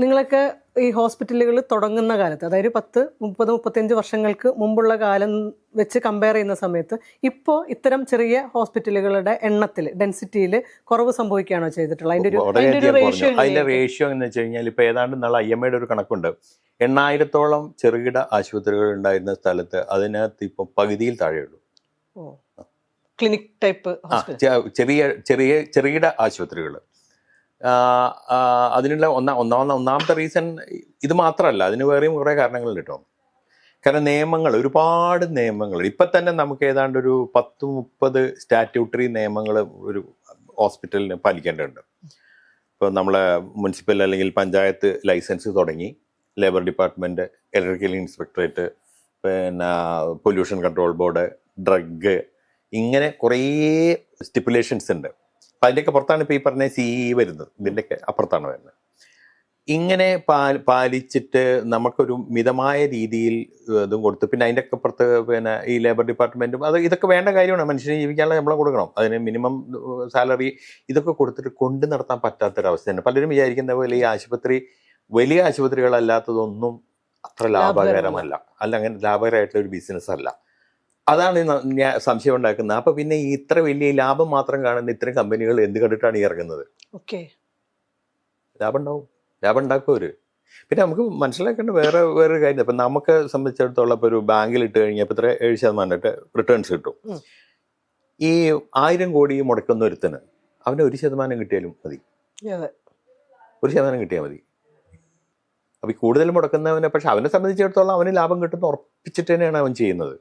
നിങ്ങളൊക്കെ ഈ ഹോസ്പിറ്റലുകൾ തുടങ്ങുന്ന കാലത്ത്, അതായത് 10-30-35 വർഷങ്ങൾക്ക് മുമ്പുള്ള കാലം വെച്ച് കമ്പയർ ചെയ്യുന്ന സമയത്ത് ഇപ്പോൾ ഇത്തരം ചെറിയ ഹോസ്പിറ്റലുകളുടെ എണ്ണത്തിൽ, ഡെൻസിറ്റിയിൽ കുറവ് സംഭവിക്കുകയാണോ ചെയ്തിട്ടുള്ളത്? അതിന്റെ റേഷ്യോ എന്ന് വെച്ച് കഴിഞ്ഞാൽ ഇപ്പൊ ഏതാണ്ട് നാളെ IMAയുടെ ഒരു കണക്കുണ്ട്. 8,000-ഓളം ചെറുകിട ആശുപത്രികൾ ഉണ്ടായിരുന്ന സ്ഥലത്ത് അതിനകത്ത് ഇപ്പൊ പകുതിയിൽ താഴെയുള്ളൂ. ക്ലിനിക് ടൈപ്പ് ചെറുകിട ആശുപത്രികൾ. അതിനുള്ള ഒന്നാമത്തെ റീസൺ ഇത് മാത്രമല്ല, അതിന് വേറെയും കുറേ കാരണങ്ങളുണ്ട് കേട്ടോ. കാരണം ഒരുപാട് നിയമങ്ങൾ ഇപ്പം തന്നെ നമുക്ക് ഏതാണ്ട് ഒരു 10-30 സ്റ്റാറ്റ്യൂട്ടറി നിയമങ്ങൾ ഒരു ഹോസ്പിറ്റലിന് പാലിക്കേണ്ടതുണ്ട്. ഇപ്പോൾ നമ്മളെ മുനിസിപ്പൽ അല്ലെങ്കിൽ പഞ്ചായത്ത് ലൈസൻസ് തുടങ്ങി, ലേബർ ഡിപ്പാർട്ട്മെൻറ്റ്, ഇലക്ട്രിക്കൽ ഇൻസ്പെക്ടറേറ്റ്, പിന്നെ പൊല്യൂഷൻ കൺട്രോൾ ബോർഡ്, ഡ്രഗ്, ഇങ്ങനെ കുറേ സ്റ്റിപ്പുലേഷൻസ് ഉണ്ട്. അപ്പം അതിൻ്റെയൊക്കെ പുറത്താണ് ഇപ്പോൾ ഈ പറഞ്ഞ CE വരുന്നത്, ഇതിൻ്റെയൊക്കെ അപ്പുറത്താണ് വരുന്നത്. ഇങ്ങനെ പാലിച്ചിട്ട് നമുക്കൊരു മിതമായ രീതിയിൽ ഇതും കൊടുത്ത്, പിന്നെ അതിൻ്റെയൊക്കെ പുറത്ത് പിന്നെ ഈ ലേബർ ഡിപ്പാർട്ട്മെൻറ്റും ഇതൊക്കെ വേണ്ട കാര്യമാണ്. മനുഷ്യന് ജീവിക്കാനുള്ള ശമ്പളം കൊടുക്കണം, അതിന് മിനിമം സാലറി, ഇതൊക്കെ കൊടുത്തിട്ട് കൊണ്ട് നടത്താൻ പറ്റാത്തൊരവസ്ഥയാണ്. പലരും വിചാരിക്കുന്ന പോലെ ഈ വലിയ ആശുപത്രികളല്ലാത്തതൊന്നും അത്ര ലാഭകരമല്ല, അങ്ങനെ ലാഭകരമായിട്ടുള്ള ഒരു ബിസിനസ് അല്ല. അതാണ് ഞാൻ സംശയം ഉണ്ടാക്കുന്നത്. അപ്പൊ പിന്നെ ഇത്ര വലിയ ലാഭം മാത്രം കാണുന്ന ഇത്തരം കമ്പനികൾ എന്ത് കണ്ടിട്ടാണ് ഈ ഇറങ്ങുന്നത്? ലാഭം ഉണ്ടാക്കും അവര്. പിന്നെ നമുക്ക് മനസ്സിലാക്കേണ്ട വേറൊരു കാര്യം, ഇപ്പൊ നമുക്ക് സംബന്ധിച്ചിടത്തോളം ഇപ്പൊ ഒരു ബാങ്കിൽ ഇട്ട് കഴിഞ്ഞാൽ ഇപ്പൊ 7% റിട്ടേൺസ് കിട്ടും. ഈ 1000 കോടി മുടക്കുന്ന ഒരുത്തന് അവന് 1% കിട്ടിയാലും മതി, 1% കിട്ടിയാൽ മതി. അപ്പൊ ഈ കൂടുതൽ മുടക്കുന്നവനെ, പക്ഷെ അവനെ സംബന്ധിച്ചിടത്തോളം അവന് ലാഭം കിട്ടുന്ന ഉറപ്പിച്ചിട്ട് തന്നെയാണ് അവൻ ചെയ്യുന്നത്.